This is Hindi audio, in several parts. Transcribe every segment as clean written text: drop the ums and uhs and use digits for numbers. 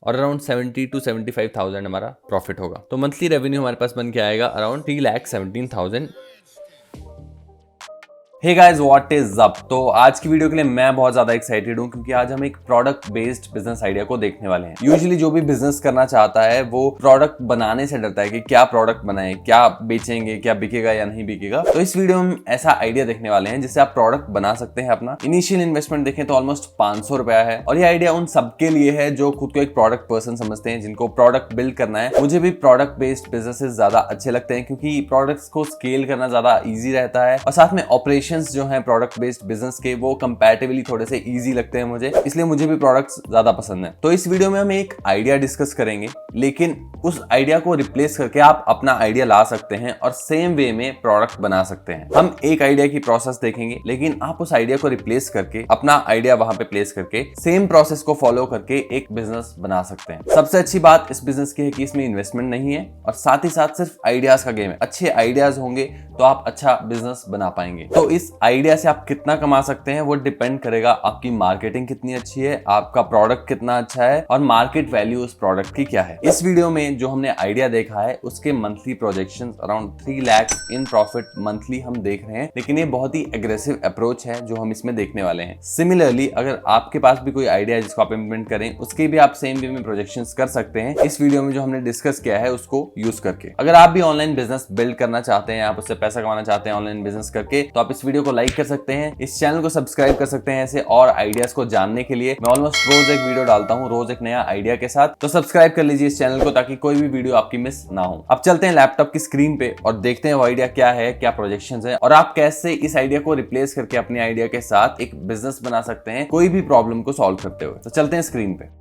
और अराउंड 70 to 75,000 हमारा प्रॉफिट होगा। तो मंथली रेवेन्यू हमारे पास बन के आएगा around 3,17,000। Hey guys, what is up. तो आज की वीडियो के लिए मैं बहुत ज्यादा एक्साइटेड हूं क्योंकि आज हम एक प्रोडक्ट बेस्ड बिजनेस आइडिया को देखने वाले हैं। यूजुअली जो भी बिजनेस करना चाहता है वो प्रोडक्ट बनाने से डरता है कि क्या प्रोडक्ट बनाए, क्या बेचेंगे, क्या बिकेगा या नहीं बिकेगा। तो इस वीडियो में हम ऐसा आइडिया देखने वाले हैं जिससे आप प्रोडक्ट बना सकते हैं। अपना इनिशियल इन्वेस्टमेंट देखें तो ऑलमोस्ट 500 रुपया है और ये आइडिया उन सबके लिए है जो खुद को एक प्रोडक्ट पर्सन समझते हैं, जिनको प्रोडक्ट बिल्ड करना है। मुझे भी प्रोडक्ट बेस्ड बिजनेसेस ज्यादा अच्छे लगते हैं क्योंकि प्रोडक्ट्स को स्केल करना ज्यादा ईजी रहता है और साथ में ऑपरेशन जो है प्रोडक्ट बेस्ड बिजनेस के वो कंपैरेटिवली थोड़े से इजी लगते हैं मुझे, इसलिए मुझे भी प्रोडक्ट्स ज्यादा पसंद है। तो इस वीडियो में हम एक आइडिया डिस्कस करेंगे, लेकिन उस आइडिया को रिप्लेस करके आप अपना आइडिया ला सकते हैं और सेम वे में प्रोडक्ट बना सकते हैं। हम एक आइडिया की प्रोसेस देखेंगे, लेकिन आप उस आइडिया को रिप्लेस करके अपना आइडिया वहां पे प्लेस करके सेम प्रोसेस को फॉलो करके एक बिजनेस बना सकते हैं। सबसे अच्छी बात इस बिजनेस की है कि इसमें इन्वेस्टमेंट नहीं है और साथ ही साथ सिर्फ आइडियाज का गेम है। अच्छे आइडियाज होंगे तो आप अच्छा बिजनेस बना पाएंगे। तो इस आइडिया से आप कितना कमा सकते हैं वो डिपेंड करेगा आपकी मार्केटिंग कितनी अच्छी है, आपका प्रोडक्ट कितना अच्छा है और मार्केट वैल्यू उस प्रोडक्ट की क्या है। इस वीडियो में जो हमने आइडिया देखा है उसके monthly projections around 3 lakh in profit monthly हम देख रहे हैं, लेकिन ये बहुत ही एग्रेसिव अप्रोच है जो हम इसमें देखने वाले हैं। सिमिलरली अगर आपके पास भी कोई आइडिया है जिसको आप इंप्लीमेंट करें, उसके भी आप सेम वे में प्रोजेक्शंस कर सकते हैं इस वीडियो में जो हमने डिस्कस किया है उसको यूज करके। अगर आप भी ऑनलाइन बिजनेस बिल्ड करना चाहते हैं, आप उससे पैसा कमाना चाहते हैं ऑनलाइन बिजनेस करके, तो आप इस वीडियो को लाइक कर सकते हैं, इस चैनल को सब्सक्राइब कर सकते हैं। ऐसे और आइडियाज को जानने के लिए मैं ऑलमोस्ट रोज एक वीडियो डालता हूं, रोज एक नया आइडिया के साथ। तो सब्सक्राइब कर लीजिए इस चैनल को ताकि कोई भी वीडियो आपकी मिस ना हो। अब चलते हैं लैपटॉप की स्क्रीन पे और देखते हैं वो आइडिया क्या है, क्या प्रोजेक्शंस है और आप कैसे इस आइडिया को रिप्लेस करके अपने आइडिया के साथ एक बिजनेस बना सकते हैं कोई भी प्रॉब्लम को सॉल्व करते हुए। तो चलते हैं स्क्रीन पे।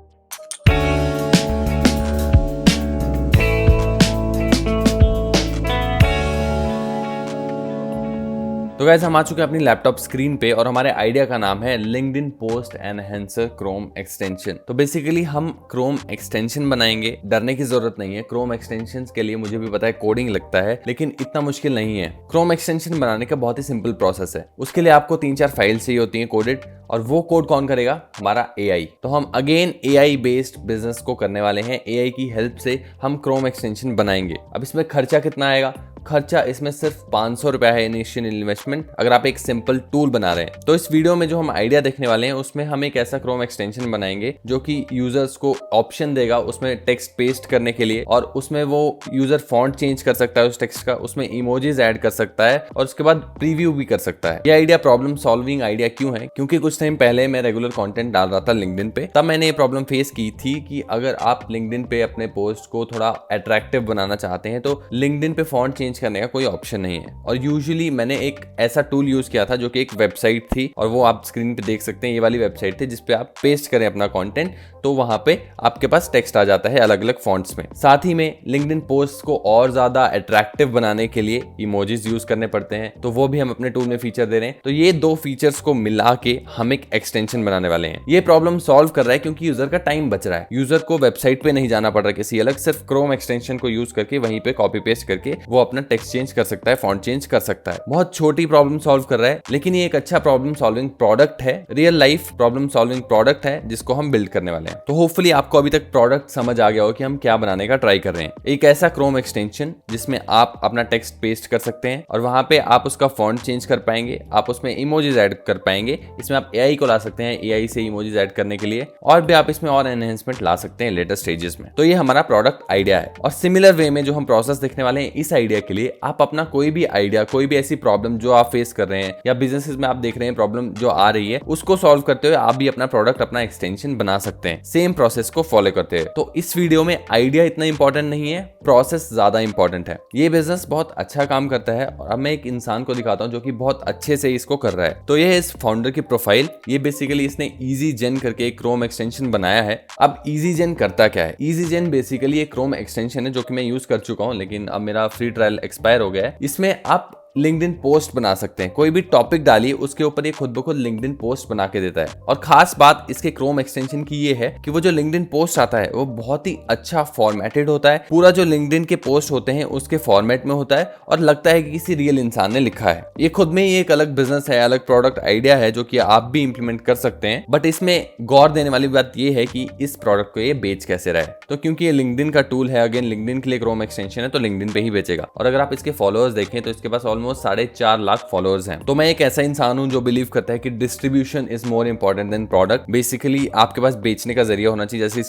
तो गाइस हम आ चुके हैं अपनी लैपटॉप स्क्रीन पे और हमारे आइडिया का नाम है LinkedIn post enhancer Chrome extension. तो बेसिकली हम क्रोम एक्सटेंशन बनाएंगे, डरने की जरूरत नहीं है। क्रोम एक्सटेंशंस के लिए मुझे भी पता है कोडिंग लगता है, लेकिन इतना मुश्किल नहीं है। क्रोम एक्सटेंशन बनाने का बहुत ही सिंपल प्रोसेस है। उसके लिए आपको 3-4 फाइल चाहिए होती हैं कोडेड, और वो कोड कौन करेगा? हमारा एआई। तो हम अगेन एआई बेस्ड बिजनेस को करने वाले हैं। एआई की हेल्प से हम क्रोम एक्सटेंशन बनाएंगे। अब इसमें खर्चा कितना आएगा? खर्चा इसमें सिर्फ 500 रुपया है इनिशियल इन्वेस्टमेंट, अगर आप एक सिंपल टूल बना रहे हैं। तो इस वीडियो में जो हम आइडिया देखने वाले हैं उसमें हम एक ऐसा क्रोम एक्सटेंशन बनाएंगे जो कि यूजर्स को ऑप्शन देगा उसमें टेक्स्ट पेस्ट करने के लिए, और उसमें वो यूजर फॉन्ट चेंज कर सकता है उस टेक्स्ट का, उसमें इमोजीज ऐड कर सकता है और उसके बाद प्रीव्यू भी कर सकता है। ये आइडिया प्रॉब्लम सॉल्विंग आइडिया क्यों है? क्योंकि कुछ टाइम पहले मैं रेगुलर कंटेंट डाल रहा था लिंक्डइन पे, तब मैंने ये प्रॉब्लम फेस की थी कि अगर आप लिंक्डइन पे अपने पोस्ट को थोड़ा अट्रैक्टिव बनाना चाहते हैं तो लिंक्डइन पे फॉन्ट चेंज करने का कोई ऑप्शन नहीं है। और यूजुअली मैंने एक ऐसा टूल यूज किया था जो कि एक वेबसाइट थी, और वो आप स्क्रीन पे देख सकते हैं, ये वाली वेबसाइट थी जिसपे आप पेस्ट करें अपना कंटेंट तो वहां पे आपके पास टेक्स्ट आ जाता है अलग अलग फॉन्ट्स में। साथ ही में लिंक्डइन पोस्ट को और ज्यादा अट्रैक्टिव बनाने के लिए इमोजीज यूज करने पड़ते हैं, तो वो भी हम अपने टूल में फीचर दे रहे हैं। तो ये दो फीचर्स को मिला के हम एक एक्सटेंशन बनाने वाले हैं। ये प्रॉब्लम सॉल्व कर रहा है क्योंकि यूजर का टाइम बच रहा है, यूजर को वेबसाइट पे नहीं जाना पड़ रहा किसी अलग, सिर्फ क्रोम एक्सटेंशन को यूज करके वहीं पे कॉपी पेस्ट करके वो अपना टेक्स्ट चेंज कर सकता है, फॉन्ट चेंज कर सकता है। बहुत छोटी प्रॉब्लम सॉल्व कर रहा है, लेकिन ये एक अच्छा प्रॉब्लम सॉल्विंग प्रोडक्ट है, real life problem solving product है जिसको हम बिल्ड करने वाले हैं। तो होपफुली आपको अभी तक प्रोडक्ट समझ आ गया हो कि हम क्या बनाने का ट्राई कर रहे हैं। एक ऐसा क्रोम एक्सटेंशन जिसमें आप अपना टेक्स्ट पेस्ट कर सकते हैं और वहां पे आप उसका फॉन्ट चेंज कर पाएंगे, आप उसमें इमोजीज ऐड कर पाएंगे। इसमें आप एआई को ला सकते हैं एआई से इमोजीज ऐड करने के लिए, और भी आप इसमें और एनहेंसमेंट ला सकते हैं लेटेस्ट स्टेजेस में। तो ये हमारा प्रोडक्ट आइडिया है। और सिमिलर वे में जो हम प्रोसेस देखने वाले हैं इस आइडिया के लिए, आप अपना कोई भी आइडिया, कोई भी ऐसी प्रॉब्लम जो आप फेस कर रहे हैं या बिजनेसेस में आप देख रहे हैं प्रॉब्लम जो आ रही है, उसको सॉल्व करते हुए आप भी अपना प्रोडक्ट, अपना एक्सटेंशन बना सकते हैं सेम प्रोसेस को फॉलो करते हुए। तो इस वीडियो में आइडिया इतना इंपॉर्टेंट नहीं है, प्रोसेस ज्यादा इंपॉर्टेंट है। ये बिजनेस बहुत अच्छा काम करता है और अब मैं एक इंसान को दिखाता हूं जो कि बहुत अच्छे से इसको कर रहा है। तो ये है इस फाउंडर की प्रोफाइल। ये बेसिकली इसने EasyGen करके एक क्रोम एक्सटेंशन बनाया है। अब EasyGen करता क्या है? EasyGen बेसिकली एक क्रोम एक्सटेंशन है जो कि मैं यूज कर चुका हूं, लेकिन अब मेरा फ्री ट्रायल एक्सपायर हो गया है। इसमें आप लिंक्डइन पोस्ट बना सकते हैं। कोई भी टॉपिक डालिए उसके ऊपर ये खुद ब खुद लिंक्डइन पोस्ट बना के देता है। और खास बात इसके क्रोम एक्सटेंशन की ये है कि वो जो लिंक्डइन पोस्ट आता है वो बहुत ही अच्छा फॉर्मेटेड होता है। पूरा जो लिंक्डइन के पोस्ट होते हैं उसके फॉर्मेट में होता है और लगता है कि किसी रियल इंसान ने लिखा है। ये खुद में ही एक अलग बिजनेस है, अलग प्रोडक्ट आइडिया है जो कि आप भी इंप्लीमेंट कर सकते हैं। बट इसमें गौर देने वाली बात ये है कि इस प्रोडक्ट को ये बेच कैसे रहा है। तो क्योंकि ये लिंक्डइन का टूल है, अगेन लिंक्डइन के लिए क्रोम एक्सटेंशन है, तो लिंक्डइन पे ही बेचेगा। और अगर आप इसके फॉलोअर्स देखें तो इसके पास ऑलमोस्ट 4.5 लाख फॉलोअर्स हैं। तो मैं एक ऐसा इंसान हूं जो बिलीव करता है कि distribution is more important than product. Basically आपके पास बेचने का जरिया होना चाहिए। जैसे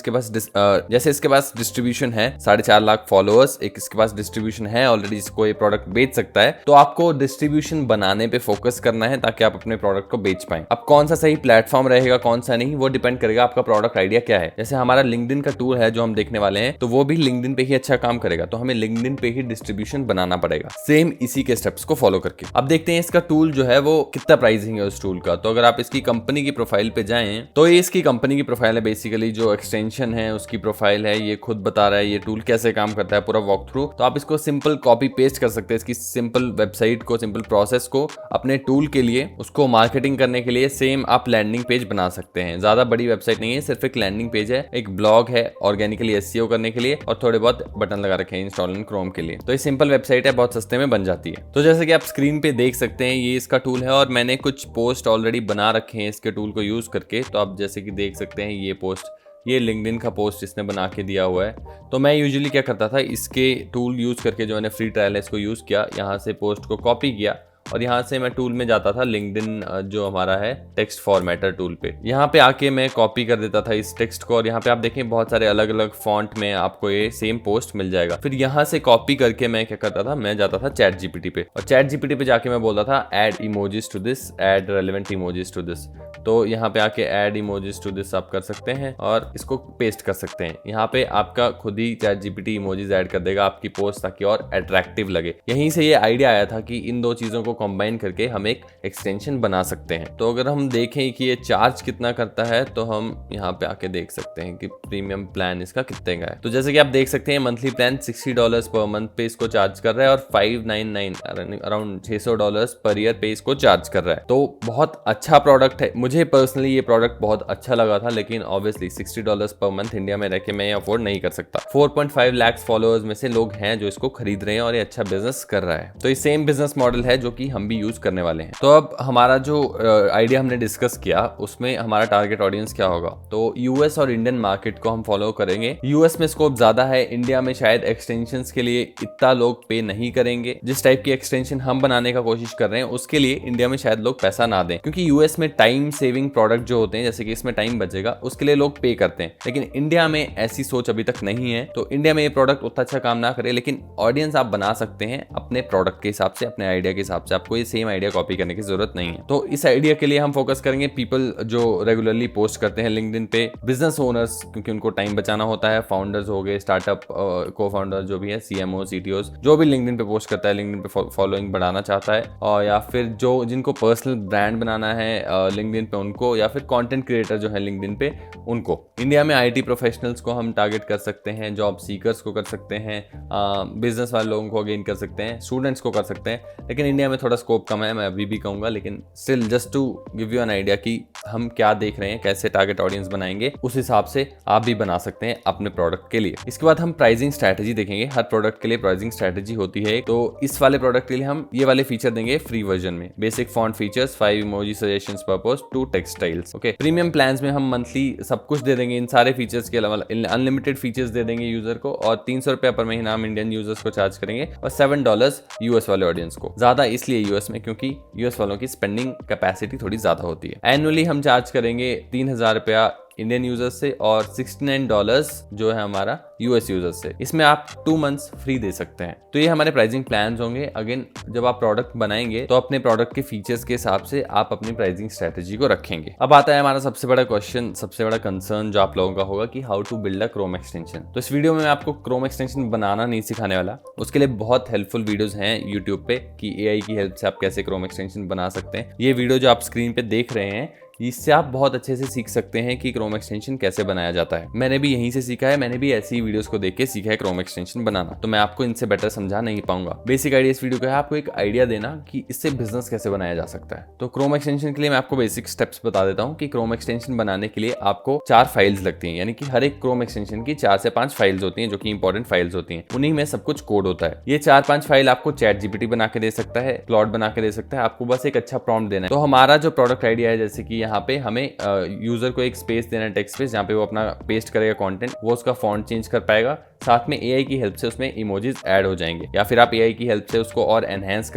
इसके पास डिस्ट्रीब्यूशन है, 4.5 लाख फॉलोअर्स, एक इसके पास डिस्ट्रीब्यूशन है ऑलरेडी जिसको ये प्रोडक्ट बेच सकता है। तो आपको डिस्ट्रीब्यूशन बनाने पे फोकस करना है ताकि आप अपने प्रोडक्ट को बेच पाएं। अब कौन सा सही प्लेटफॉर्म रहेगा कौन सा नहीं, वो डिपेंड करेगा आपका प्रोडक्ट आइडिया क्या है। जैसे हमारा लिंक्डइन का टूल है जो हम देखने वाले हैं, तो वो भी लिंक्डइन पे ही अच्छा काम करेगा, तो हमें लिंक्डइन पे ही डिस्ट्रीब्यूशन बनाना पड़ेगा सेम इसी के स्टेप्स को फॉलो करके। अब देखते हैं इसका टूल जो है वो कितना प्राइसिंग है उस टूल का। तो अगर आप इसकी कंपनी की प्रोफाइल पे जाएं तो ये इसकी कंपनी की प्रोफाइल है। बेसिकली जो एक्सटेंशन है उसकी प्रोफाइल है, ये खुद बता रहा है ये टूल कैसे काम करता है, पूरा वॉक थ्रू। तो आप इसको सिंपल कॉपी पेस्ट कर सकते हैं, इसकी सिंपल वेबसाइट को, सिंपल प्रोसेस को अपने टूल के लिए, उसको मार्केटिंग करने के लिए सेम आप लैंडिंग पेज बना सकते हैं। ज्यादा बड़ी वेबसाइट नहीं है, सिर्फ एक लैंडिंग पेज है, एक ब्लॉग है ऑर्गेनिकली एसईओ करने के लिए, और थोड़े बहुत बटन लगा रखे हैं इंस्टॉल इन क्रोम के लिए। तो ये सिंपल वेबसाइट है, बहुत सस्ते में बन जाती है। तो जैसे कि आप स्क्रीन पे देख सकते हैं ये इसका टूल है और मैंने कुछ पोस्ट ऑलरेडी बना रखे हैं इसके टूल को यूज करके। तो आप जैसे कि देख सकते हैं ये पोस्ट, ये लिंक्डइन का पोस्ट इसने बना के दिया हुआ है। तो मैं यूजुअली क्या करता था, इसके टूल यूज करके जो मैंने फ्री ट्रायल है इसको यूज किया, यहाँ से पोस्ट को कॉपी किया और यहाँ से मैं टूल में जाता था लिंक्डइन जो हमारा है टेक्स्ट फॉर्मेटर टूल पे। यहाँ पे आके मैं कॉपी कर देता था इस टेक्स्ट को और यहाँ पे आप देखें बहुत सारे अलग अलग फॉन्ट में आपको ये सेम पोस्ट मिल जाएगा। फिर यहाँ से कॉपी करके मैं क्या करता था, मैं जाता था चैट जीपीटी पे और चैट जीपीटी पे जाके मैं बोलता था add emojis to this, add relevant emojis to this. तो यहाँ पे आके ऐड इमोजीज टू दिस आप कर सकते हैं और इसको पेस्ट कर सकते हैं। यहाँ पे आपका खुद ही चैट जीपीटी इमोजीज ऐड कर देगा आपकी पोस्ट ताकि और अट्रैक्टिव लगे। यहीं से ये आइडिया आया था कि इन दो चीजों को कंबाइन करके हम एक एक्सटेंशन बना सकते हैं। तो अगर हम देखें कि ये चार्ज कितना करता है तो हम यहाँ पे आके देख सकते हैं कि प्रीमियम प्लान इसका कितने का है। तो जैसे कि आप देख सकते हैं मंथली प्लान $60 पर मंथ पे इसको चार्ज कर रहा है और $599 अराउंड $600 पर ईयर पे इसको चार्ज कर रहा है। तो बहुत अच्छा प्रोडक्ट है, मुझे पर्सनली ये प्रोडक्ट बहुत अच्छा लगा था, लेकिन ऑब्वियसली $60 पर मंथ इंडिया में रह के मैं अफोर्ड नहीं कर सकता। 4.5 लाख फॉलोअर्स में से लोग हैं जो इसको खरीद रहे हैं और ये अच्छा बिजनेस कर रहा है। तो ये सेम बिजनेस मॉडल है जो कि हम भी यूज करने वाले हैं। तो अब हमारा जो आइडिया हमने डिस्कस किया उसमें हमारा टारगेट ऑडियंस क्या होगा, तो यूएस और इंडियन मार्केट को हम फॉलो करेंगे। यूएस में स्कोप ज्यादा है, इंडिया में शायद एक्सटेंशंस के लिए इतना लोग पे नहीं करेंगे। जिस टाइप की एक्सटेंशन हम बनाने का कोशिश कर रहे हैं उसके लिए इंडिया में शायद लोग पैसा ना दें, क्योंकि यूएस में टाइम सेविंग प्रोडक्ट जो होते हैं, जैसे कि इसमें टाइम बचेगा, उसके लिए लोग पे करते हैं। लेकिन इंडिया में ऐसी सोच अभी तक नहीं है, तो इंडिया में ये प्रोडक्ट उतना अच्छा काम ना करे, लेकिन ऑडियंस आप बना सकते हैं अपने प्रोडक्ट के हिसाब से, अपने आइडिया के हिसाब से। आपको ये सेम आइडिया कॉपी करने की जरूरत नहीं है। तो इस आइडिया के लिए हम फोकस करेंगे पीपल जो रेगुलरली पोस्ट करते हैं लिंक्डइन पे, बिजनेस ओनर्स क्योंकि उनको टाइम बचाना होता है, फाउंडर्स हो गए, स्टार्टअप को फाउंडर जो भी है, सीएमओ सीटीओस, जो भी लिंक्डइन पे पोस्ट करता है, लिंक्डइन पे फॉलोइंग बढ़ाना चाहता है, और या फिर जो जिनको पर्सनल ब्रांड बनाना है लिंक्डइन पे उनको, या फिर कंटेंट क्रिएटर जो है लिंक्डइन पे उनको। इंडिया में आईटी प्रोफेशनल्स को हम टारगेट कर सकते हैं, जॉब सीकर्स को कर सकते हैं, बिजनेस वाले लोगों को अगेन कर सकते हैं, स्टूडेंट्स को कर सकते हैं। लेकिन इंडिया में थोड़ा स्कोप कम है, मैं अभी भी कहूंगा, लेकिन still just to give you an idea कि हम क्या देख रहे हैं, कैसे टारगेट ऑडियंस बनाएंगे, उस हिसाब से आप भी बना सकते हैं अपने प्रोडक्ट के लिए। इसके बाद हम प्राइसिंग स्ट्रैटेजी देखेंगे। हर प्रोडक्ट के लिए प्राइसिंग स्ट्रैटेजी होती है। तो इस वाले प्रोडक्ट के लिए हम ये वाले फीचर देंगे फ्री वर्जन में, basic font features, 5 emoji suggestions पर post, 2 text styles. Okay, premium plans में हम मंथली सब कुछ दे देंगे, इन सारे फीचर्स के अलावा अनलिमिटेड फीचर्स दे देंगे यूजर को, और ₹300 पर महीना हम इंडियन यूजर्स को चार्ज करेंगे, और $7 यूएस वाले ऑडियंस को। ज्यादा इसलिए यूएस में क्योंकि यूएस वालों की स्पेंडिंग कैपेसिटी थोड़ी ज्यादा होती है। एनुअली हम चार्ज करेंगे ₹3000 इंडियन यूजर्स से और $69 जो है हमारा यूएस यूजर्स से। इसमें आप 2 मंथ्स फ्री दे सकते हैं। तो ये हमारे प्राइसिंग प्लान्स होंगे। अगेन जब आप प्रोडक्ट बनाएंगे तो अपने प्रोडक्ट के फीचर्स के हिसाब से आप अपनी प्राइसिंग स्ट्रेटेजी को रखेंगे। अब आता है हमारा सबसे बड़ा क्वेश्चन, सबसे बड़ा कंसर्न जो आप लोगों का होगा कि how to build a Chrome extension. तो इस वीडियो में मैं आपको क्रोम एक्सटेंशन बनाना नहीं सिखाने वाला, उसके लिए बहुत हेल्पफुल वीडियोस हैं यूट्यूब पे कि एआई की हेल्प से आप कैसे क्रोम एक्सटेंशन बना सकते हैं। ये वीडियो जो आप स्क्रीन पे देख रहे हैं इससे आप बहुत अच्छे से सीख सकते हैं कि क्रोम एक्सटेंशन कैसे बनाया जाता है। मैंने भी यहीं से सीखा है, मैंने भी ऐसी वीडियोस को देख के सीखा है क्रोम एक्सटेंशन बनाना, तो मैं आपको इनसे बेटर समझा नहीं पाऊंगा। बेसिक आइडिया इस वीडियो का है आपको एक आइडिया देना कि इससे बिजनेस कैसे बनाया जा सकता है। तो क्रोम एक्सटेंशन के लिए मैं आपको बेसिक स्टेप्स बता देता हूँ कि क्रोम एक्सटेंशन बनाने के लिए आपको 4 फाइल्स लगती हैं, यानी कि हर एक क्रोम एक्सटेंशन की 4 से 5 फाइल्स होती हैं जो कि इंपॉर्टेंट फाइल्स होती हैं, उन्हीं में सब कुछ कोड होता है। ये 4-5 फाइल आपको चैट जीपीटी बना के दे सकता है, क्लॉड बना के दे सकता है, आपको बस एक अच्छा प्रॉम्प्ट देना है। तो हमारा जो प्रोडक्ट आइडिया है, जैसे कि यहाँ पे हमें यूजर को एक स्पेस देना है, टेक्स्ट स्पेस, जहाँ पे वो अपना पेस्ट करेगा कंटेंट, वो उसका फॉन्ट चेंज कर पाएगा, साथ में एआई की हेल्प से उसमें इमोजीज ऐड हो जाएंगे, या फिर आप एआई की हेल्प से उसको और एनहेंस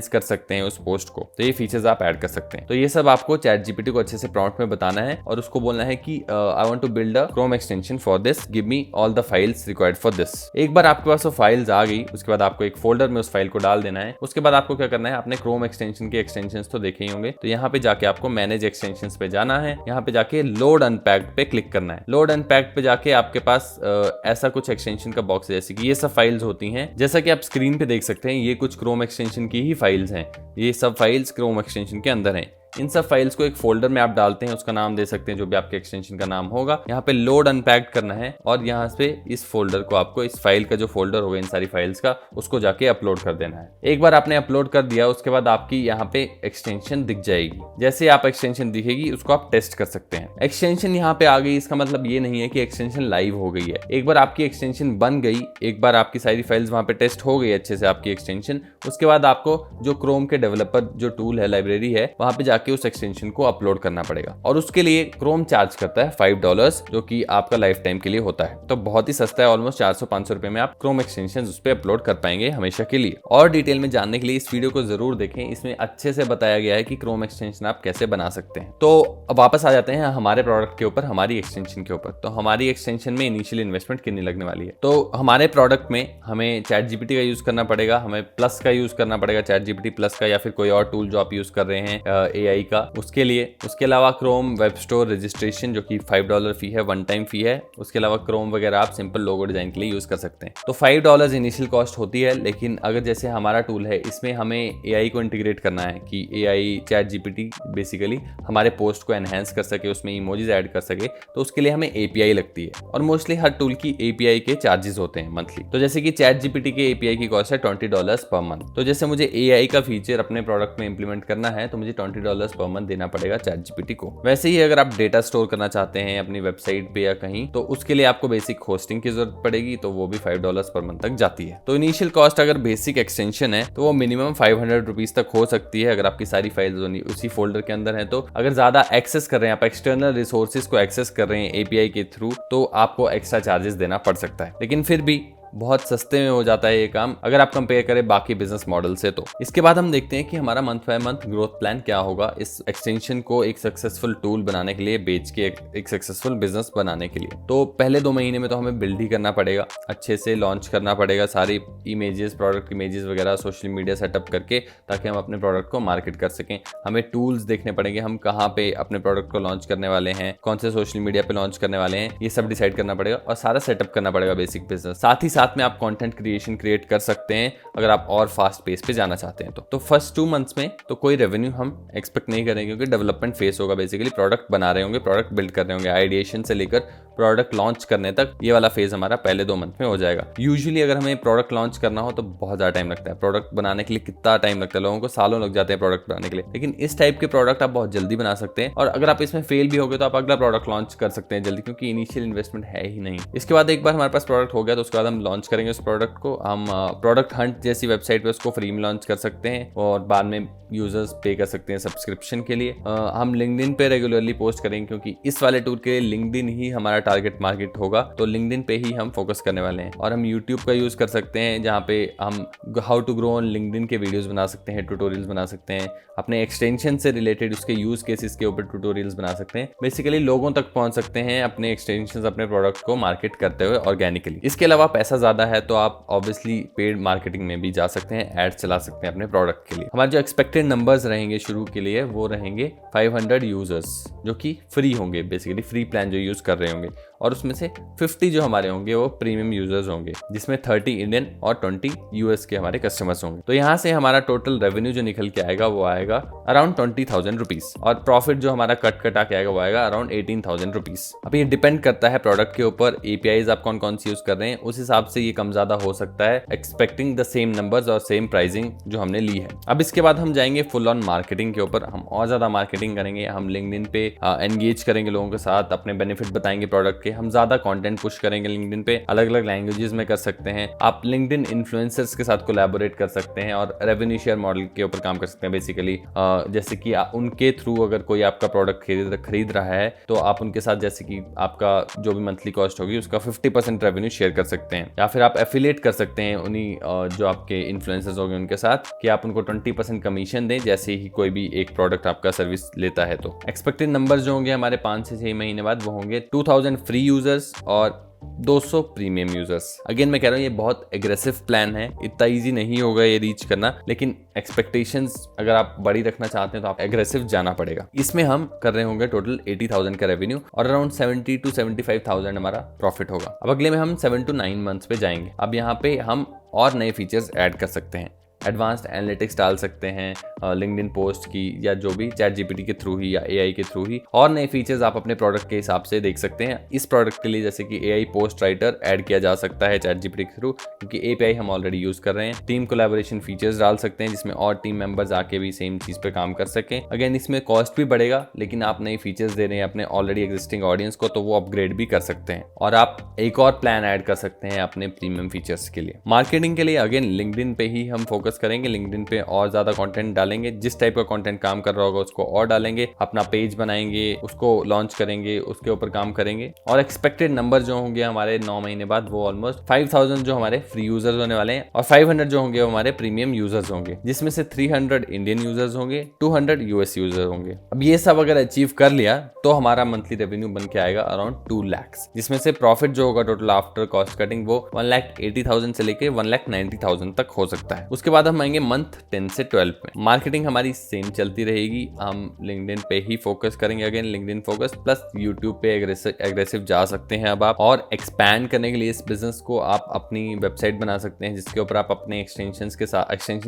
कर सकते हैं उस पोस्ट को। तो ये फीचर्स आप ऐड कर सकते हैं। तो ये सब आपको चैट जीपीटी को अच्छे से प्रॉम्प्ट में बताना है और उसको बोलना है कि I want to build a Chrome extension for this, give me all the files required for this. एक बार आपके पास वो फाइल्स आ गई, उसके बाद आपको एक फोल्डर में उस फाइल को डाल देना है। उसके बाद आपको क्या करना है, आपने क्रोम एक्सटेंशन के एक्सटेंशंस तो देखे ही होंगे, तो यहाँ पे जाके आपको मैनेज एक्सटेंशंस पे जाना है, यहाँ पे जाके लोड अनपैक्ड पे क्लिक करना है। लोड अनपैक्ड पे जाके आपके पास ऐसा कुछ एक्सटेंशन का बॉक्स है, जैसे कि ये सब फाइल्स होती हैं, जैसा कि आप स्क्रीन पे देख सकते हैं, ये कुछ क्रोम एक्सटेंशन की ही फाइल्स हैं। ये सब फाइल्स क्रोम एक्सटेंशन के अंदर हैं। इन सब फाइल्स को एक फोल्डर में आप डालते हैं, उसका नाम दे सकते हैं जो भी आपके एक्सटेंशन का नाम होगा। यहाँ पे लोड अनपैक्ड करना है और यहाँ पे इस फोल्डर को आपको, इस फाइल का जो फोल्डर होगा इन सारी फाइल्स का, उसको जाके अपलोड कर देना है। एक बार आपने अपलोड कर दिया, उसके बाद आपकी यहाँ पे एक्सटेंशन दिख जाएगी। जैसे आप एक्सटेंशन दिखेगी, उसको आप टेस्ट कर सकते हैं। एक्सटेंशन यहाँ पे आ गई, इसका मतलब ये नहीं है कि एक्सटेंशन लाइव हो गई है। एक बार आपकी एक्सटेंशन बन गई, एक बार आपकी सारी फाइल्स वहां पे टेस्ट हो गई अच्छे से आपकी एक्सटेंशन, उसके बाद आपको जो क्रोम के डेवलपर जो टूल है, लाइब्रेरी है, वहां पे जाके उस एक्सटेंशन को अपलोड करना पड़ेगा। और उसके लिए क्रोम चार्ज करता है $5, जो कि आपका लाइफ टाइम के लिए होता है। तो बहुत ही सस्ता है, ऑलमोस्ट 400-500 रुपए में आप क्रोम एक्सटेंशन उस पर अपलोड कर पाएंगे हमेशा के लिए। और डिटेल में जानने के लिए इस वीडियो को जरूर देखें, इसमें अच्छे से बताया गया है कि क्रोम एक्सटेंशन आप कैसे बना सकते हैं। तो अब वापस आ जाते हैं हमारे प्रोडक्ट के ऊपर, हमारी एक्सटेंशन के ऊपर। तो हमारी एक्सटेंशन में इनिशियल इन्वेस्टमेंट कितनी लगने वाली है? तो हमारे प्रोडक्ट में हमें चैट जीपीटी का यूज करना पड़ेगा, हमें प्लस का यूज करना पड़ेगा, चैट जीपीटी प्लस का, या फिर कोई और टूल जो आप यूज कर रहे हैं एआई का, उसके लिए। उसके अलावा क्रोम वेब स्टोर रजिस्ट्रेशन, जो कि $5 फी है, वन टाइम फी है। उसके अलावा क्रोम वगैरह आप सिंपल लोगो डिजाइन के लिए यूज कर सकते हैं। तो $5 इनिशियल कॉस्ट होती है। लेकिन अगर जैसे हमारा टूल है, इसमें हमें एआई को इंटीग्रेट करना है कि एआई चैट जीपीटी बेसिकली हमारे पोस्ट को एनहेंस कर सके, उसमें इमोजीज ऐड कर सके, तो उसके लिए हमें एपीआई लगती है। और मोस्टली हर टूल की एपीआई के चार्जेस होते हैं मंथली। तो जैसे कि चैट जीपीटी के एपीआई की कॉस्ट है $20 पर मंथ। तो जैसे मुझे एआई का फीचर अपने प्रोडक्ट में इंप्लीमेंट करना है, तो मुझे $20 पर मंथ देना पड़ेगा चैट जीपीटी को। वैसे ही अगर आप डेटा स्टोर करना चाहते हैं अपनी वेबसाइट पे या कहीं, तो उसके लिए आपको बेसिक होस्टिंग की जरूरत पड़ेगी, तो वो भी $5 पर मंथ तक जाती है। तो इनिशियल कॉस्ट अगर बेसिक एक्सटेंशन है तो वो मिनिमम ₹500 तक हो सकती है, अगर आपकी सारी फाइल्स उसी फोल्डर के अंदर है। तो अगर ज्यादा एक्सेस कर रहे हैं, आप एक्सटर्नल रिसोर्सेज को एक्सेस कर रहे हैं एपीआई के थ्रू, तो आपको एक्स्ट्रा चार्जेस देना पड़ सकता है। लेकिन फिर भी बहुत सस्ते में हो जाता है ये काम, अगर आप कंपेयर करें बाकी बिजनेस मॉडल से। तो इसके बाद हम देखते हैं कि हमारा month by month growth plan क्या होगा इस एक्सटेंशन को एक सक्सेसफुल टूल बनाने के लिए, बेच के एक सक्सेसफुल बिजनेस बनाने के लिए। तो पहले 2 महीने में तो हमें बिल्ड ही करना पड़ेगा, अच्छे से लॉन्च करना पड़ेगा सारी इमेजेस, प्रोडक्ट इमेजेस वगैरह, सोशल मीडिया सेटअप करके, ताकि हम अपने प्रोडक्ट को मार्केट कर सकें। हमें टूल्स देखने पड़ेंगे, हम कहाँ पे अपने प्रोडक्ट को लॉन्च करने वाले हैं, कौन से सोशल मीडिया पे लॉन्च करने वाले हैं, ये सब डिसाइड करना पड़ेगा और सारा सेटअप करना पड़ेगा बेसिक बिजनेस। साथ ही साथ में आप कंटेंट क्रिएट कर सकते हैं अगर आप और फास्ट पेस पे जाना चाहते हैं। तो फर्स्ट 2 मंथ्स में तो कोई रेवेन्यू हम एक्सपेक्ट नहीं करेंगे, क्योंकि डेवलपमेंट फेस होगा। बेसिकली प्रोडक्ट बना रहे होंगे, प्रोडक्ट बिल्ड कर रहे होंगे, आइडिएशन से लेकर प्रोडक्ट लॉन्च करने तक, ये वाला फेज हमारा पहले 2 मंथ में हो जाएगा। यूजुअली अगर हमें प्रोडक्ट लॉन्च करना हो तो बहुत ज़्यादा टाइम लगता है। प्रोडक्ट बनाने के लिए कितना टाइम लगता है, लोगों को सालों लग जाते हैं प्रोडक्ट बनाने के लिए। लेकिन इस टाइप के प्रोडक्ट आप बहुत जल्दी बना सकते हैं, और अगर आप इसमें फेल भी हो गए तो आप अगला प्रोडक्ट लॉन्च कर सकते हैं जल्दी, क्योंकि इनिशियल इन्वेस्टमेंट है ही नहीं। इसके बाद एक बार हमारे पास प्रोडक्ट हो गया, तो उसके बाद हम लॉन्च करेंगे उस प्रोडक्ट को। हम प्रोडक्ट हंट जैसी वेबसाइट पे उसको फ्री में लॉन्च कर सकते हैं, और बाद में यूजर्स पे कर सकते हैं सब्सक्रिप्शन के लिए। हम लिंक्डइन पे रेगुलरली पोस्ट करेंगे, क्योंकि इस वाले टूल के लिए लिंक्डइन ही हमारा टारगेट मार्केट होगा, तो लिंक्डइन पे ही हम फोकस करने वाले हैं। और हम यूट्यूब का यूज कर सकते हैं, जहाँ पे हम how to grow on LinkedIn के वीडियोस बना सकते हैं, ट्यूटोरियल्स बना सकते हैं, अपने एक्सटेंशन से रिलेटेड उसके यूज केसेस के ऊपर ट्यूटोरियल्स बना सकते हैं। बेसिकली लोगों तक पहुंच सकते हैं अपने एक्सटेंशन, अपने प्रोडक्ट को मार्केट करते हुए ऑर्गेनिकली। इसके अलावा पैसा ज्यादा है तो आप ऑब्वियसली पेड मार्केटिंग में भी जा सकते हैं, एड चला सकते हैं अपने प्रोडक्ट के लिए। हमारे जो एक्सपेक्टेड नंबर्स रहेंगे शुरू के लिए, वो रहेंगे 500 यूजर्स, जो कि फ्री होंगे, बेसिकली फ्री प्लान जो यूज कर रहे होंगे। और उसमें से 50 जो हमारे होंगे वो प्रीमियम यूजर्स होंगे, जिसमें 30 इंडियन और 20 यूएस के हमारे कस्टमर्स होंगे। तो यहाँ से हमारा टोटल रेवेन्यू जो निकल के आएगा वो आएगा अराउंड 20,000 रुपीज, और प्रॉफिट जो हमारा कट आके आएगा वो आएगा अराउंड 18,000 रुपीज। अब ये डिपेंड करता है प्रोडक्ट के ऊपर, एपीआईज आप कौन कौन सी यूज कर रहे हैं, उस हिसाब से ये कम ज्यादा हो सकता है, एक्सपेक्टिंग द सेम नंबर्स और सेम प्राइसिंग जो हमने ली है। अब इसके बाद हम जाएंगे फुल ऑन मार्केटिंग के ऊपर। हम और ज्यादा मार्केटिंग करेंगे, हम लिंक्डइन पे एंगेज करेंगे लोगों के साथ, अपने बेनिफिट बताएंगे प्रोडक्ट के, हम ज्यादा कंटेंट पुश करेंगे लिंक्डइन पे, अलग अलग लैंग्वेजेस में कर सकते हैं। आप लिंक्डइन इन्फ्लुएंसर्स के साथ कोलैबोरेट कर सकते हैं और रेवेन्यू शेयर मॉडल के ऊपर काम कर सकते हैं। बेसिकली जैसे कि उनके थ्रू अगर कोई आपका प्रोडक्ट खरीद रहा है तो आप उनके साथ जैसे कि आपका जो भी मंथली कॉस्ट होगी उसका 50% रेवेन्यू शेयर कर सकते हैं, या फिर आप एफिलिएट कर सकते हैं उन्हीं जो आपके इन्फ्लुएंसर्स होंगे उनके साथ कि आप उनको 20% कमीशन दें जैसे ही कोई भी एक प्रोडक्ट आपका सर्विस लेता है। तो एक्सपेक्टेड नंबर्स जो होंगे हमारे 5 से 6 महीने बाद वो होंगे 2000 फ्री यूजर्स और 200 प्रीमियम यूजर्स। अगेन मैं कह रहा हूँ ये बहुत एग्रेसिव प्लान है, इतना इजी नहीं होगा ये रीच करना, लेकिन एक्सपेक्टेशंस अगर आप बड़ी रखना चाहते हैं तो आप एग्रेसिव जाना पड़ेगा। इसमें हम कर रहे होंगे टोटल 80,000 का रेवेन्यू और अराउंड 70 to 75,000 हमारा प्रॉफिट होगा। अब अगले में हम 7 to 9 मंथ्स पे जाएंगे। अब यहाँ पे हम और नए फीचर्स ऐड कर सकते हैं, एडवांस्ड एनालिटिक्स डाल सकते हैं लिंक्डइन पोस्ट की, या जो भी चैट जीपीटी के थ्रू ही या एआई के थ्रू ही, और नए फीचर्स आप अपने प्रोडक्ट के हिसाब से देख सकते हैं। इस प्रोडक्ट के लिए जैसे कि एआई पोस्ट राइटर ऐड किया जा सकता है चैट जीपीटी के थ्रू, क्योंकि एपीआई हम ऑलरेडी यूज कर रहे हैं। टीम कोलैबोरेशन फीचर्स डाल सकते हैं जिसमें और टीम मेंबर्स आके भी सेम चीज पे काम कर सकें। अगेन इसमें कॉस्ट भी बढ़ेगा, लेकिन आप नए फीचर्स दे रहे हैं अपने ऑलरेडी एग्जिस्टिंग ऑडियंस को तो वो अपग्रेड भी कर सकते हैं, और आप एक और प्लान ऐड कर सकते हैं अपने प्रीमियम फीचर्स के लिए। मार्केटिंग के लिए अगेन लिंक्डइन पे ही हम फोकस करेंगे, लिंक्डइन पे और ज्यादा कंटेंट डालेंगे, जिस टाइप का कंटेंट काम कर रहा होगा उसको और डालेंगे, अपना पेज बनाएंगे, उसको लॉन्च करेंगे, उसके ऊपर काम करेंगे। और एक्सपेक्टेड नंबर जो होंगे हमारे 9 महीने बाद वो ऑलमोस्ट 5,000 जो हमारे फ्री यूजर्स होने वाले हैं, और 500 जो होंगे वो हमारे प्रीमियम यूजर्स होंगे, जिसमें से 300 इंडियन यूजर्स होंगे, 200 यूएस यूजर होंगे। अब ये सब अगर अचीव कर लिया तो हमारा मंथली रेवेन्यू बन के आएगा अराउंड 2 लाख, जिसमें से प्रॉफिट जो होगा टोटल आफ्टर कॉस्ट कटिंग वो 1,80,000 से लेके 1,90,000 तक हो सकता है। उसके बाद हम आएंगे मंथ 10 से 12 में। मार्केटिंग हमारी सेम चलती रहेगी, हम लिंक्डइन पे ही फोकस करेंगे, again LinkedIn focus plus YouTube पे एग्रेसिव जा सकते हैं अब आप। और एक्सपैंड करने के लिए इस बिजनेस को आप अपनी वेबसाइट बना सकते हैं जिसके ऊपर आप अपने एक्सटेंशन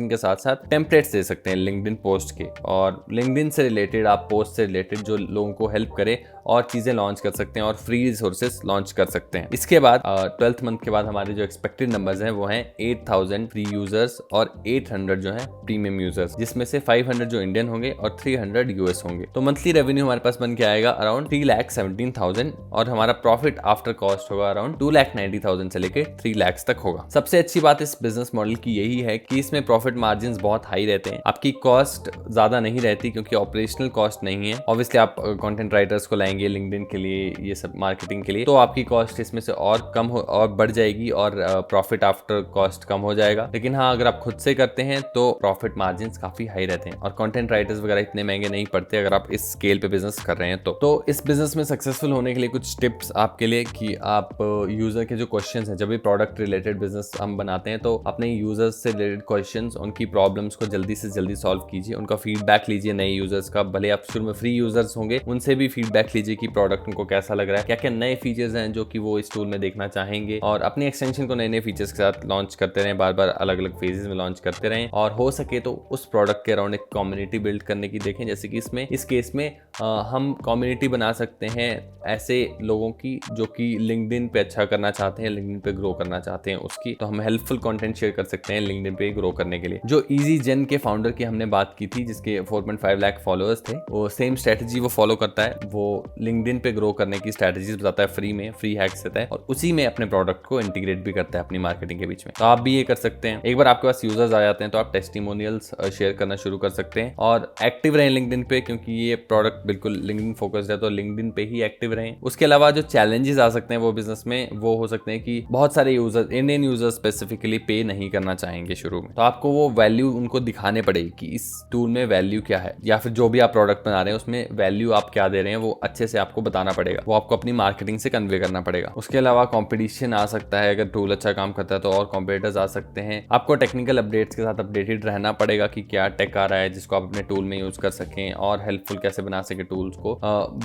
के साथ साथ टेम्पलेट्स दे सकते हैं लिंक्डइन पोस्ट के, और लिंक्डइन से रिलेटेड आप पोस्ट से रिलेटेड जो लोगों को हेल्प करे और चीजें लॉन्च कर सकते हैं और फ्री रिसोर्सेज लॉन्च कर सकते हैं। इसके बाद 12th मंथ के बाद हमारे जो एक्सपेक्टेड नंबर्स हैं वो हैं 8,000 फ्री यूजर्स और 800 जो है प्रीमियम यूजर्स, जिसमें से 500 जो इंडियन होंगे और 300 यूएस होंगे। तो मंथली रेवेन्यू हमारे पास बन के आएगा अराउंड 3,17,000 और हमारा प्रॉफिट आफ्टर कॉस्ट होगा अराउंड 2,90,000 से लेके 3 लाख तक होगा। सबसे अच्छी बात इस बिजनेस मॉडल की यही है कि इसमें प्रॉफिट मार्जिन बहुत हाई रहते हैं, आपकी कॉस्ट ज्यादा नहीं रहती क्योंकि ऑपरेशनल कॉस्ट नहीं है। ऑब्वियसली आप कंटेंट राइटर्स को लाएंगे लिंक्डइन के लिए, ये सब मार्केटिंग के लिए, तो आपकी कॉस्ट इसमें से और कम हो और बढ़ जाएगी और प्रॉफिट आफ्टर कॉस्ट कम हो जाएगा। लेकिन हाँ, अगर आप खुद से करते हैं तो प्रॉफिट मार्जिन काफी हाई रहते हैं और कंटेंट राइटर्स वगैरह इतने महंगे नहीं पड़ते अगर आप इस स्केल पे बिजनेस कर रहे हैं। तो इस बिजनेस में सक्सेसफुल होने के लिए कुछ टिप्स आपके लिए कि आप यूजर के जो क्वेश्चंस हैं, जब भी प्रोडक्ट रिलेटेड बिजनेस हम बनाते हैं तो अपने यूजर्स से रिलेटेड क्वेश्चंस, उनकी प्रॉब्लम्स को जल्दी से जल्दी सॉल्व कीजिए, उनका फीडबैक लीजिए नए यूजर्स का, भले आप शुरू में फ्री यूजर्स होंगे उनसे भी फीडबैक लीजिए कि प्रोडक्ट उनको कैसा लग रहा है, क्या क्या नए फीचर्स हैं जो कि वो इस टूल में देखना चाहेंगे, और अपनी एक्सटेंशन को नए नए फीचर्स के साथ लॉन्च करते रहें, बार बार अलग अलग फेजेस में लॉन्च करते रहें, और हो सके तो उस प्रोडक्ट के अराउंड एक कम्युनिटी बिल्ड करने की देखें। जैसे कि इस केस में हम कम्युनिटी बना सकते हैं ऐसे लोगों की जो कि लिंक्डइन पे अच्छा करना चाहते हैं, लिंक्डइन पे ग्रो करना चाहते हैं उसकी, तो हम हेल्पफुल कंटेंट शेयर कर सकते हैं लिंक्डइन पे ग्रो करने के लिए। जो इजी जेन के फाउंडर की हमने बात की थी जिसके 4.5 लाख फॉलोअर्स थे, वो सेम स्ट्रेटजी वो फॉलो करता है, वो लिंक्डइन पे ग्रो करने की स्ट्रेटजीज बताता है, फ्री में फ्री हैक्स देता है और उसी में अपने प्रोडक्ट को इंटीग्रेट भी करता है अपनी मार्केटिंग के बीच में। तो आप भी ये कर सकते हैं। एक बार आपके पास यूजर्स आ जाते हैं तो आप टेस्टिमोनियल्स शेयर करना शुरू कर सकते हैं और एक्टिव रहें लिंक्डइन पे, क्योंकि ये प्रोडक्ट बिल्कुल लिंक्डइन फोकस्ड है तो लिंक्डइन पे ही एक्टिव रहें। उसके अलावा जो चैलेंजेस आ सकते हैं वो बिजनेस में, वो हो सकते हैं कि बहुत सारे यूजर्स, इंडियन यूजर्स स्पेसिफिकली पे नहीं करना चाहेंगे शुरू में, तो आपको वो वैल्यू उनको दिखाने पड़ेगी कि इस टूल में वैल्यू क्या है, या फिर जो भी आप प्रोडक्ट बना रहे हैं उसमें वैल्यू आप क्या दे रहे हैं वो अच्छे से आपको बताना पड़ेगा, वो आपको अपनी मार्केटिंग से कन्वे करना पड़ेगा। उसके अलावा कंपटीशन आ सकता है, अगर टूल अच्छा काम करता है तो और कॉम्पिटिटर्स आ सकते हैं। आपको टेक्निकल अपडेट्स के साथ अपडेटेड रहना पड़ेगा कि क्या टेक आ रहा है जिसको आप अपने टूल में यूज कर सकें और हेल्पफुल कैसे बना के टूल्स को,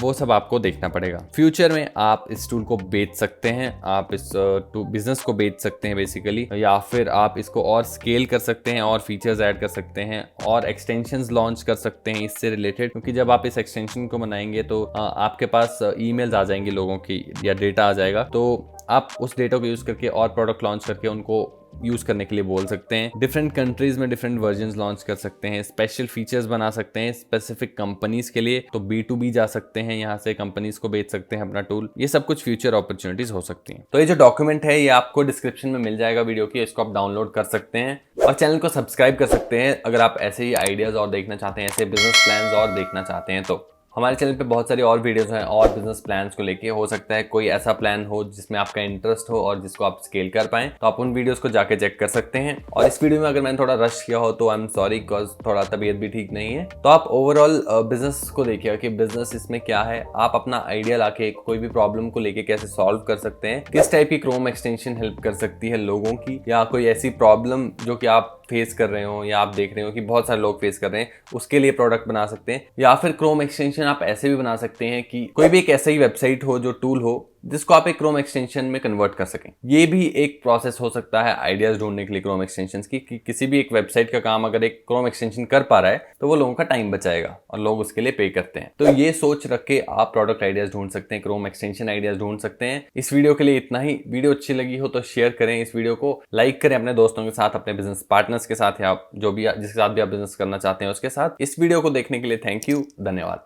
वो सब आपको देखना पड़ेगा। फ्यूचर में आप इस टूल को बेच सकते हैं, आप इस बिजनेस को बेच सकते हैं बेसिकली, या फिर आप इसको और स्केल कर सकते हैं और फीचर्स ऐड कर सकते हैं और एक्सटेंशंस लॉन्च कर सकते हैं इससे रिलेटेड। क्योंकि जब आप इस एक्सटेंशन को बनाएंगे तो आपके पास ईमेल्स आ जाएंगे लोगों की या डेटा आ जाएगा, तो आप उस डेटा को यूज करके और प्रोडक्ट लॉन्च करके उनको यूज करने के लिए बोल सकते हैं। डिफरेंट कंट्रीज में डिफरेंट वर्जन्स लॉन्च कर सकते हैं, स्पेशल फीचर्स बना सकते हैं स्पेसिफिक कंपनीज के लिए, तो B2B जा सकते हैं, यहाँ से कंपनीज को बेच सकते हैं अपना टूल। ये सब कुछ फ्यूचर अपॉर्चुनिटीज हो सकती हैं। तो ये जो डॉक्यूमेंट है ये आपको डिस्क्रिप्शन में मिल जाएगा वीडियो की, इसको आप डाउनलोड कर सकते हैं और चैनल को सब्सक्राइब कर सकते हैं अगर आप ऐसे ही आइडियाज और देखना चाहते हैं, ऐसे बिजनेस प्लान्स और देखना चाहते हैं। तो हमारे चैनल पे बहुत सारी और वीडियोस हैं और बिजनेस प्लान्स को लेके, हो सकता है कोई ऐसा प्लान हो जिसमें आपका इंटरेस्ट हो और जिसको आप स्केल कर पाएं, तो आप उन वीडियोस को जाके चेक कर सकते हैं। और इस वीडियो में अगर मैंने थोड़ा रश किया हो तो आई एम सॉरी, बिकॉज थोड़ा तबीयत भी ठीक नहीं है। तो आप ओवरऑल बिजनेस को देखिएगा कि बिजनेस इसमें क्या है, आप अपना आइडिया लाके कोई भी प्रॉब्लम को लेके कैसे सॉल्व कर सकते हैं, किस टाइप की क्रोम एक्सटेंशन हेल्प कर सकती है लोगों की, या कोई ऐसी प्रॉब्लम जो कि आप फेस कर रहे हो या आप देख रहे हो कि बहुत सारे लोग फेस कर रहे हैं, उसके लिए प्रोडक्ट बना सकते हैं। या फिर क्रोम एक्सटेंशन आप ऐसे भी बना सकते हैं कि कोई भी एक ऐसा ही वेबसाइट हो जो टूल हो जिसको आप एक क्रोम एक्सटेंशन में कन्वर्ट कर सकें। ये भी एक प्रोसेस हो सकता है आइडियाज ढूंढने के लिए क्रोम एक्सटेंशंस की, कि किसी भी एक वेबसाइट का काम अगर एक क्रोम एक्सटेंशन कर पा रहा है तो वो लोगों का टाइम बचाएगा और लोग उसके लिए पे करते हैं। तो ये सोच रख के आप प्रोडक्ट आइडियाज ढूंढ सकते हैं, क्रोम एक्सटेंशन आइडियाज ढूंढ सकते हैं। इस वीडियो के लिए इतना ही। वीडियो अच्छी लगी हो तो शेयर करें, इस वीडियो को लाइक करें अपने दोस्तों के साथ, अपने बिजनेस पार्टनर्स के साथ, या जो भी जिसके साथ भी आप बिजनेस करना चाहते हैं उसके साथ। इस वीडियो को देखने के लिए थैंक यू, धन्यवाद।